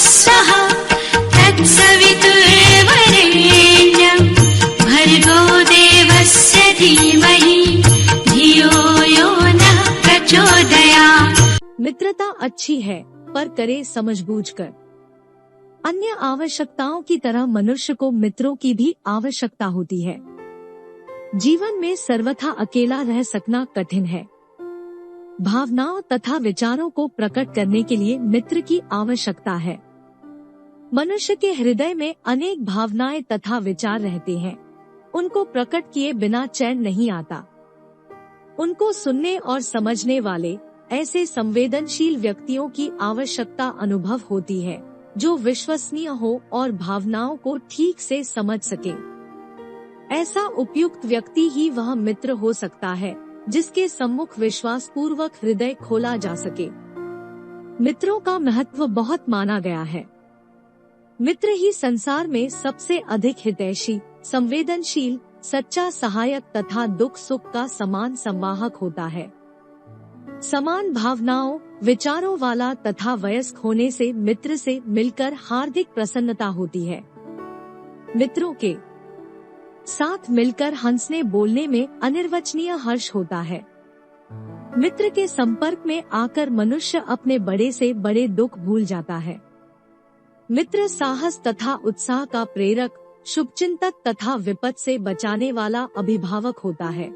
स्वः तत्सवितुर्वरेण्यं भर्गो देवस्य धीमहि धियो यो नः प्रचोदयात्। मित्रता अच्छी है पर करे समझबूझकर। अन्य आवश्यकताओं की तरह मनुष्य को मित्रों की भी आवश्यकता होती है। जीवन में सर्वथा अकेला रह सकना कठिन है। भावनाओं तथा विचारों को प्रकट करने के लिए मित्र की आवश्यकता है। मनुष्य के हृदय में अनेक भावनाएं तथा विचार रहते हैं। उनको प्रकट किए बिना चैन नहीं आता। उनको सुनने और समझने वाले ऐसे संवेदनशील व्यक्तियों की आवश्यकता अनुभव होती है जो विश्वसनीय हो और भावनाओं को ठीक से समझ सके। ऐसा उपयुक्त व्यक्ति ही वह मित्र हो सकता है जिसके सम्मुख विश्वास पूर्वक हृदय खोला जा सके। मित्रों का महत्व बहुत माना गया है। मित्र ही संसार में सबसे अधिक हितैषी, संवेदनशील, सच्चा सहायक तथा दुख सुख का समान संवाहक होता है। समान भावनाओं, विचारों वाला तथा वयस्क होने से मित्र से मिलकर हार्दिक प्रसन्नता होती है। मित्रों के साथ मिलकर हंसने बोलने में अनिर्वचनीय हर्ष होता है। मित्र के संपर्क में आकर मनुष्य अपने बड़े से बड़े दुख भूल जाता है। मित्र साहस तथा उत्साह का प्रेरक, शुभचिंतक तथा विपद से बचाने वाला अभिभावक होता है।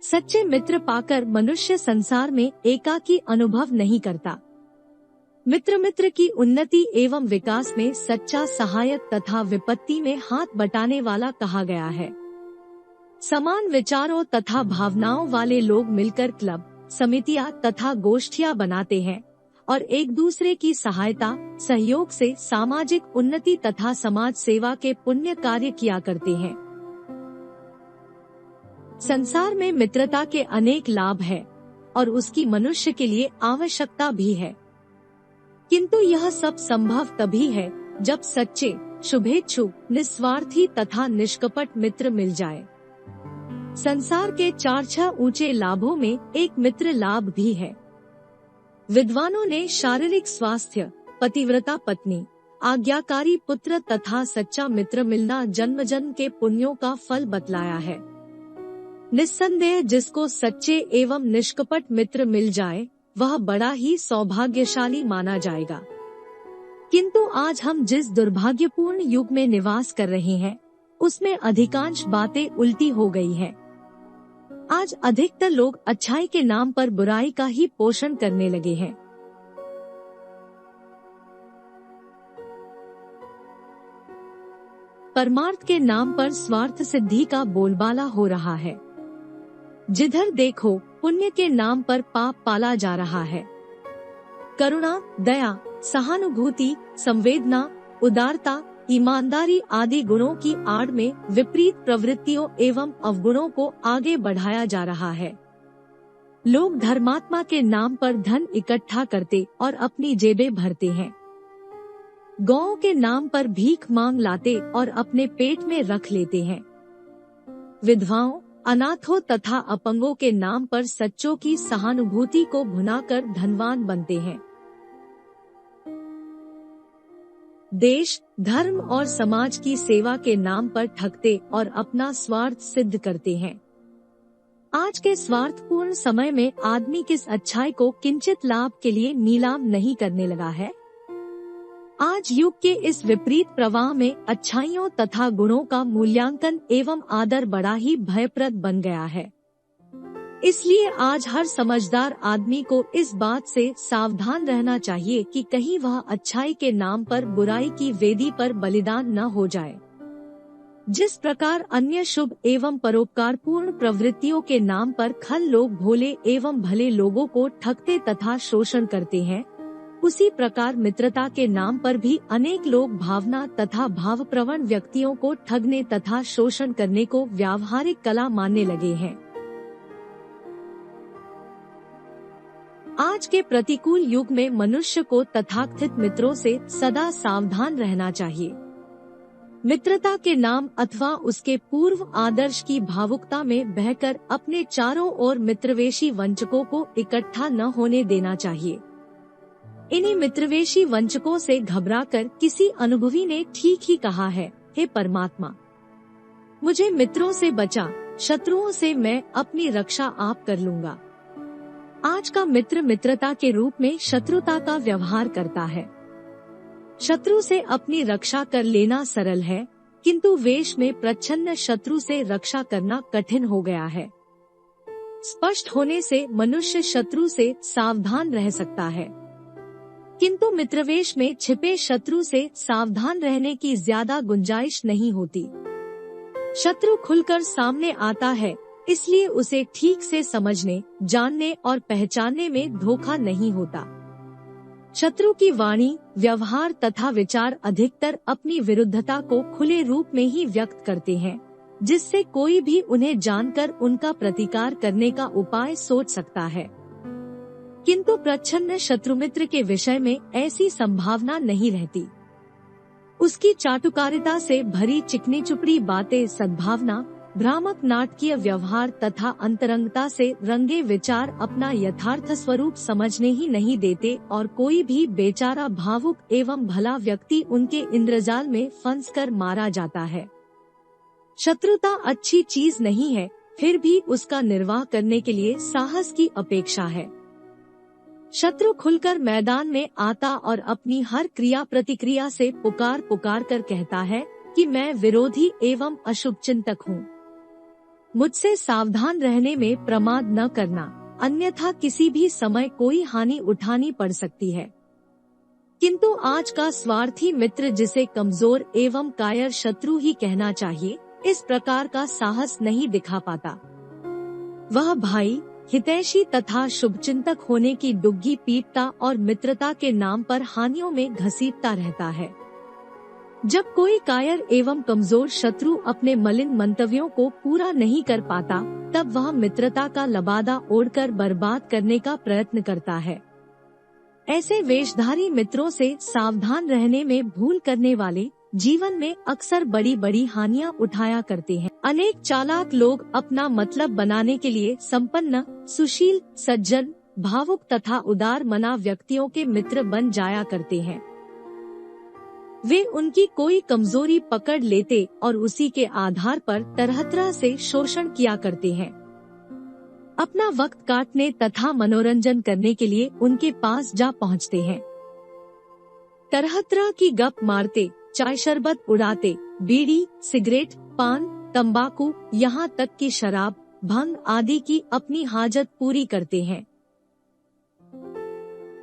सच्चे मित्र पाकर मनुष्य संसार में एकाकी अनुभव नहीं करता। मित्र की उन्नति एवं विकास में सच्चा सहायक तथा विपत्ति में हाथ बटाने वाला कहा गया है। समान विचारों तथा भावनाओं वाले लोग मिलकर क्लब, समितियां तथा गोष्ठियां बनाते हैं और एक दूसरे की सहायता, सहयोग से सामाजिक उन्नति तथा समाज सेवा के पुण्य कार्य किया करते हैं। संसार में मित्रता के अनेक लाभ हैं और उसकी मनुष्य के लिए आवश्यकता भी है, किंतु यह सब संभव तभी है जब सच्चे, शुभेच्छु, निस्वार्थी तथा निष्कपट मित्र मिल जाए। संसार के 4-6 ऊंचे लाभों में एक मित्र लाभ भी है। विद्वानों ने शारीरिक स्वास्थ्य, पतिव्रता पत्नी, आज्ञाकारी पुत्र तथा सच्चा मित्र मिलना जन्म जन्म के पुण्यों का फल बतलाया है। निस्संदेह जिसको सच्चे एवं निष्कपट मित्र मिल जाए वह बड़ा ही सौभाग्यशाली माना जाएगा। किंतु आज हम जिस दुर्भाग्यपूर्ण युग में निवास कर रहे हैं उसमें अधिकांश बातें उल्टी हो गई हैं। आज अधिकतर लोग अच्छाई के नाम पर बुराई का ही पोषण करने लगे हैं। परमार्थ के नाम पर स्वार्थ सिद्धि का बोलबाला हो रहा है। जिधर देखो पुण्य के नाम पर पाप पाला जा रहा है। करुणा, दया, सहानुभूति, संवेदना, उदारता, ईमानदारी आदि गुणों की आड़ में विपरीत प्रवृत्तियों एवं अवगुणों को आगे बढ़ाया जा रहा है। लोग धर्मात्मा के नाम पर धन इकट्ठा करते और अपनी जेबें भरते हैं। गौओं के नाम पर भीख मांग लाते और अपने पेट में रख लेते हैं। विधवाओं, अनाथों तथा अपंगों के नाम पर सच्चों की सहानुभूति को भुनाकर धनवान बनते हैं। देश, धर्म और समाज की सेवा के नाम पर ठगते और अपना स्वार्थ सिद्ध करते हैं। आज के स्वार्थपूर्ण समय में आदमी किस अच्छाई को किंचित लाभ के लिए नीलाम नहीं करने लगा है। आज युग के इस विपरीत प्रवाह में अच्छाइयों तथा गुणों का मूल्यांकन एवं आदर बड़ा ही भयप्रद बन गया है। इसलिए आज हर समझदार आदमी को इस बात से सावधान रहना चाहिए कि कहीं वह अच्छाई के नाम पर बुराई की वेदी पर बलिदान न हो जाए। जिस प्रकार अन्य शुभ एवं परोपकारपूर्ण प्रवृत्तियों के नाम पर खल लोग भोले एवं भले लोगों को ठगते तथा शोषण करते हैं, उसी प्रकार मित्रता के नाम पर भी अनेक लोग भावना तथा भावप्रवण व्यक्तियों को ठगने तथा शोषण करने को व्यावहारिक कला मानने लगे हैं। आज के प्रतिकूल युग में मनुष्य को तथाकथित मित्रों से सदा सावधान रहना चाहिए। मित्रता के नाम अथवा उसके पूर्व आदर्श की भावुकता में बहकर अपने चारों ओर मित्रवेशी वंचकों को इकट्ठा न होने देना चाहिए। इन्हीं मित्रवेशी वंचकों से घबराकर किसी अनुभवी ने ठीक ही कहा है, हे परमात्मा, मुझे मित्रों से बचा, शत्रुओं से मैं अपनी रक्षा आप कर लूंगा। आज का मित्र मित्रता के रूप में शत्रुता का व्यवहार करता है। शत्रु से अपनी रक्षा कर लेना सरल है, किंतु वेश में प्रच्छन्न शत्रु से रक्षा करना कठिन हो गया है। स्पष्ट होने से मनुष्य शत्रु से सावधान रह सकता है, किंतु मित्रवेश में छिपे शत्रु से सावधान रहने की ज्यादा गुंजाइश नहीं होती। शत्रु खुलकर सामने आता है, इसलिए उसे ठीक से समझने, जानने और पहचानने में धोखा नहीं होता। शत्रु की वाणी, व्यवहार तथा विचार अधिकतर अपनी विरुद्धता को खुले रूप में ही व्यक्त करते हैं, जिससे कोई भी उन्हें जानकर उनका प्रतिकार करने का उपाय सोच सकता है। किंतु प्रच्छन्न शत्रुमित्र के विषय में ऐसी संभावना नहीं रहती। उसकी चाटुकारिता से भरी चिकनी चुपड़ी बातें, सद्भावना, भ्रामक नाटकीय व्यवहार तथा अंतरंगता से रंगे विचार अपना यथार्थ स्वरूप समझने ही नहीं देते और कोई भी बेचारा भावुक एवं भला व्यक्ति उनके इंद्रजाल में फंसकर मारा जाता है। शत्रुता अच्छी चीज नहीं है, फिर भी उसका निर्वाह करने के लिए साहस की अपेक्षा है। शत्रु खुलकर मैदान में आता और अपनी हर क्रिया प्रतिक्रिया से पुकार पुकार कर कहता है कि मैं विरोधी एवं अशुभ चिंतक हूँ। मुझसे सावधान रहने में प्रमाद न करना, अन्यथा किसी भी समय कोई हानि उठानी पड़ सकती है। किंतु आज का स्वार्थी मित्र, जिसे कमजोर एवं कायर शत्रु ही कहना चाहिए, इस प्रकार का साहस नहीं दिखा पाता। वह भाई, हितैषी तथा शुभचिंतक होने की डुग्गी पीटता और मित्रता के नाम पर हानियों में घसीटता रहता है। जब कोई कायर एवं कमजोर शत्रु अपने मलिन मंतव्यों को पूरा नहीं कर पाता, तब वह मित्रता का लबादा ओढ़कर बर्बाद करने का प्रयत्न करता है। ऐसे वेशधारी मित्रों से सावधान रहने में भूल करने वाले जीवन में अक्सर बड़ी बड़ी हानियां उठाया करते हैं। अनेक चालाक लोग अपना मतलब बनाने के लिए संपन्न, सुशील, सज्जन, भावुक तथा उदार मना व्यक्तियों के मित्र बन जाया करते हैं। वे उनकी कोई कमजोरी पकड़ लेते और उसी के आधार पर तरह तरह से शोषण किया करते हैं। अपना वक्त काटने तथा मनोरंजन करने के लिए उनके पास जा पहुंचते हैं। तरह तरह की गप मारते, चाय शरबत उड़ाते, बीड़ी, सिगरेट, पान, तंबाकू, यहाँ तक कि शराब, भंग आदि की अपनी हाजत पूरी करते हैं।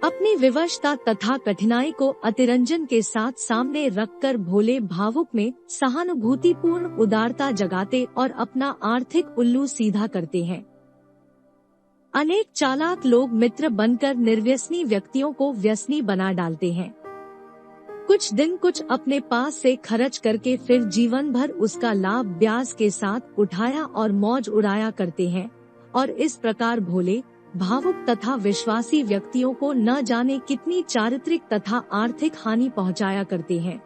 अपनी विवशता तथा कठिनाई को अतिरंजन के साथ सामने रखकर भोले भावुक में सहानुभूतिपूर्ण उदारता जगाते और अपना आर्थिक उल्लू सीधा करते हैं। अनेक चालाक लोग मित्र बनकर निर्व्यसनी व्यक्तियों को व्यसनी बना डालते हैं। कुछ दिन कुछ अपने पास से खर्च करके फिर जीवन भर उसका लाभ ब्याज के साथ उठाया और मौज उड़ाया करते हैं, और इस प्रकार भोले, भावुक तथा विश्वासी व्यक्तियों को न जाने कितनी चारित्रिक तथा आर्थिक हानि पहुंचाया करते हैं।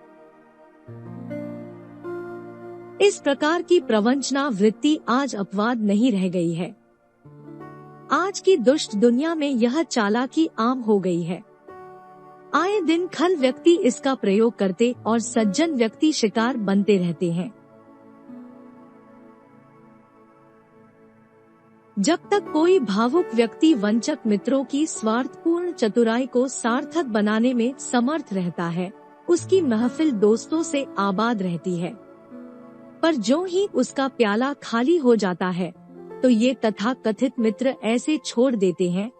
इस प्रकार की प्रवंचना वृत्ति आज अपवाद नहीं रह गई है। आज की दुष्ट दुनिया में यह चालाकी आम हो गई है। आए दिन खल व्यक्ति इसका प्रयोग करते और सज्जन व्यक्ति शिकार बनते रहते हैं। जब तक कोई भावुक व्यक्ति वंचक मित्रों की स्वार्थपूर्ण चतुराई को सार्थक बनाने में समर्थ रहता है, उसकी महफिल दोस्तों से आबाद रहती है। पर जो ही उसका प्याला खाली हो जाता है, तो ये तथा कथित मित्र ऐसे छोड़ देते हैं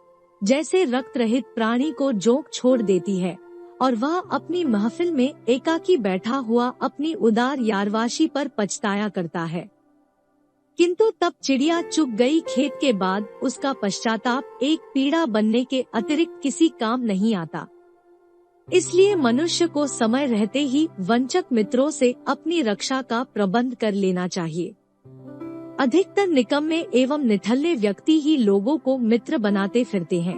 जैसे रक्त रहित प्राणी को जोंक छोड़ देती है, और वह अपनी महफिल में एकाकी बैठा हुआ अपनी उदार यारवाशी पर पछताया करता है। किंतु तब चिड़िया चुग गई खेत के बाद उसका पश्चाताप एक पीड़ा बनने के अतिरिक्त किसी काम नहीं आता। इसलिए मनुष्य को समय रहते ही वंचक मित्रों से अपनी रक्षा का प्रबंध कर लेना चाहिए। अधिकतर निकम्मे एवं निठल्ले व्यक्ति ही लोगों को मित्र बनाते फिरते हैं।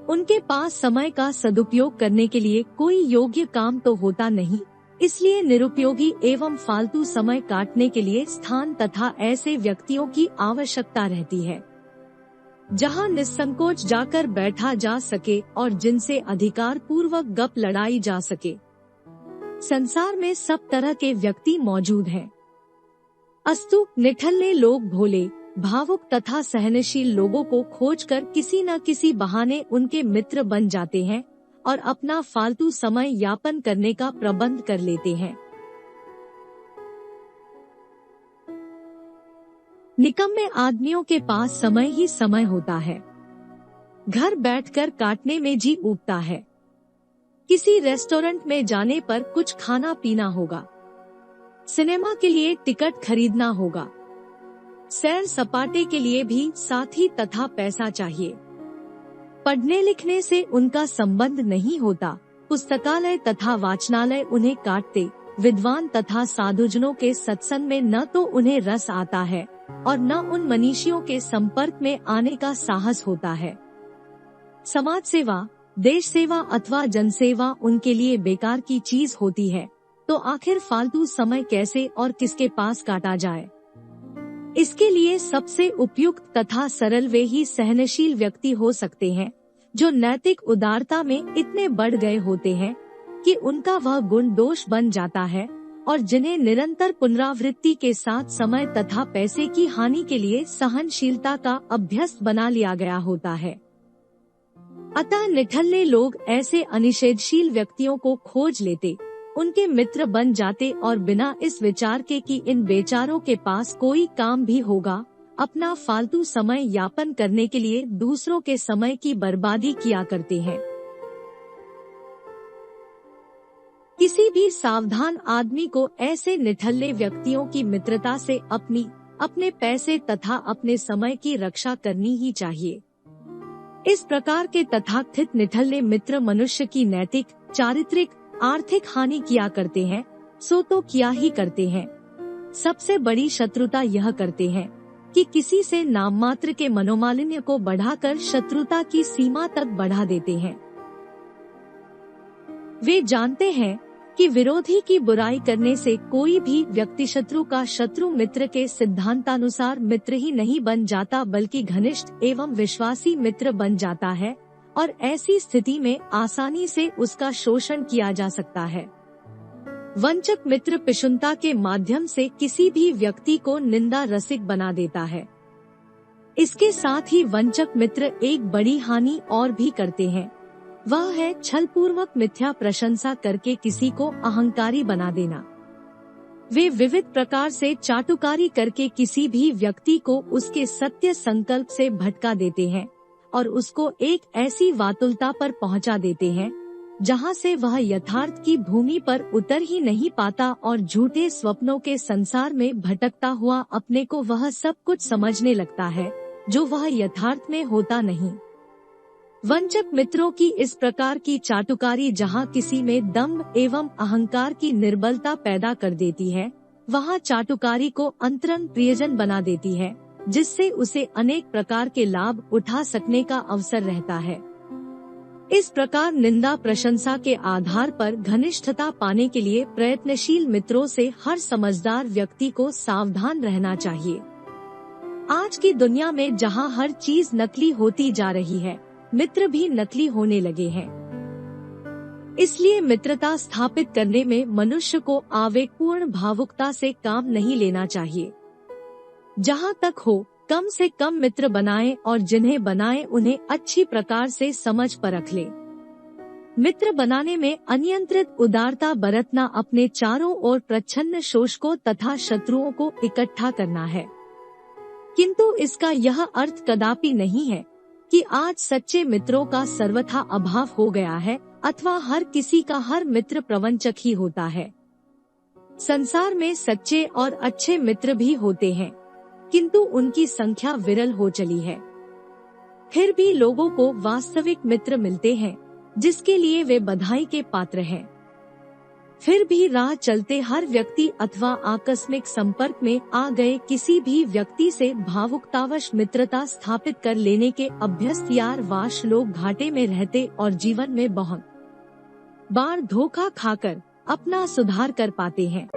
उनके पास समय का सदुपयोग करने के लिए कोई योग्य काम तो होता नहीं, इसलिए निरुपयोगी एवं फालतू समय काटने के लिए स्थान तथा ऐसे व्यक्तियों की आवश्यकता रहती है। जहां निस्संकोच जाकर बैठा जा सके और जिनसे अधिकार पूर्वक गप लड़ाई जा सके। संसार में सब तरह के व्यक्ति मौजूद हैं। अस्तु, निठल्ले लोग भोले, भावुक तथा सहनशील लोगों को खोजकर किसी न किसी बहाने उनके मित्र बन जाते हैं और अपना फालतू समय यापन करने का प्रबंध कर लेते हैं। निकम्मे आदमियों के पास समय ही समय होता है। घर बैठकर काटने में जी उबता है। किसी रेस्टोरेंट में जाने पर कुछ खाना पीना होगा, सिनेमा के लिए टिकट खरीदना होगा, सैर सपाटे के लिए भी साथी तथा पैसा चाहिए। पढ़ने लिखने से उनका संबंध नहीं होता। पुस्तकालय तथा वाचनालय उन्हें काटते। विद्वान तथा साधुजनों के सत्संग में न तो उन्हें रस आता है और न उन मनीषियों के संपर्क में आने का साहस होता है। समाज सेवा, देश सेवा अथवा जनसेवा उनके लिए बेकार की चीज होती है। तो आखिर फालतू समय कैसे और किसके पास काटा जाए? इसके लिए सबसे उपयुक्त तथा सरल वे ही सहनशील व्यक्ति हो सकते हैं जो नैतिक उदारता में इतने बढ़ गए होते हैं कि उनका वह गुण दोष बन जाता है और जिन्हें निरंतर पुनरावृत्ति के साथ समय तथा पैसे की हानि के लिए सहनशीलता का अभ्यस्त बना लिया गया होता है। अतः निठल्ले लोग ऐसे अनिषेधशील व्यक्तियों को खोज लेते, उनके मित्र बन जाते और बिना इस विचार के कि इन बेचारों के पास कोई काम भी होगा, अपना फालतू समय यापन करने के लिए दूसरों के समय की बर्बादी किया करते हैं। किसी भी सावधान आदमी को ऐसे निठल्ले व्यक्तियों की मित्रता से अपने पैसे तथा अपने समय की रक्षा करनी ही चाहिए। इस प्रकार के तथाकथित निठल्ले मित्र मनुष्य की नैतिक, चारित्रिक, आर्थिक हानि किया करते हैं, सो तो किया ही करते हैं। सबसे बड़ी शत्रुता यह करते हैं कि किसी से नाम मात्र के मनोमालिन्य को बढ़ाकर शत्रुता की सीमा तक बढ़ा देते हैं। वे जानते हैं कि विरोधी की बुराई करने से कोई भी व्यक्ति शत्रु का शत्रु मित्र के सिद्धांतानुसार मित्र ही नहीं बन जाता बल्कि घनिष्ठ एवं विश्वासी मित्र बन जाता है और ऐसी स्थिति में आसानी से उसका शोषण किया जा सकता है। वंचक मित्र पिशुनता के माध्यम से किसी भी व्यक्ति को निंदा रसिक बना देता है। इसके साथ ही वंचक मित्र एक बड़ी हानि और भी करते हैं, वह है छलपूर्वक मिथ्या प्रशंसा करके किसी को अहंकारी बना देना। वे विविध प्रकार से चाटुकारी करके किसी भी व्यक्ति को उसके सत्य संकल्प से भटका देते हैं और उसको एक ऐसी वातुलता पर पहुंचा देते हैं जहां से वह यथार्थ की भूमि पर उतर ही नहीं पाता और झूठे स्वप्नों के संसार में भटकता हुआ अपने को वह सब कुछ समझने लगता है जो वह यथार्थ में होता नहीं। वंचक मित्रों की इस प्रकार की चाटुकारी जहां किसी में दंभ एवं अहंकार की निर्बलता पैदा कर देती है, वहां चाटुकारी को अंतरंग प्रियजन बना देती है, जिससे उसे अनेक प्रकार के लाभ उठा सकने का अवसर रहता है। इस प्रकार निंदा प्रशंसा के आधार पर घनिष्ठता पाने के लिए प्रयत्नशील मित्रों से हर समझदार व्यक्ति को सावधान रहना चाहिए। आज की दुनिया में जहां हर चीज नकली होती जा रही है, मित्र भी नकली होने लगे हैं। इसलिए मित्रता स्थापित करने में मनुष्य को आवेगपूर्ण भावुकता से काम नहीं लेना चाहिए। जहां तक हो कम से कम मित्र बनाएं और जिन्हें बनाएं उन्हें अच्छी प्रकार से समझ परख ले। मित्र बनाने में अनियंत्रित उदारता बरतना अपने चारों ओर प्रच्छन्न शोषकों तथा शत्रुओं को इकट्ठा करना है। किंतु इसका यह अर्थ कदापि नहीं है कि आज सच्चे मित्रों का सर्वथा अभाव हो गया है अथवा हर किसी का हर मित्र प्रवंचक ही होता है। संसार में सच्चे और अच्छे मित्र भी होते हैं, किंतु उनकी संख्या विरल हो चली है। फिर भी लोगों को वास्तविक मित्र मिलते हैं जिसके लिए वे बधाई के पात्र हैं। फिर भी राह चलते हर व्यक्ति अथवा आकस्मिक संपर्क में आ गए किसी भी व्यक्ति से भावुकतावश मित्रता स्थापित कर लेने के अभ्यस्त यार वाश लोग घाटे में रहते और जीवन में बहुत बार धोखा खाकर अपना सुधार कर पाते हैं।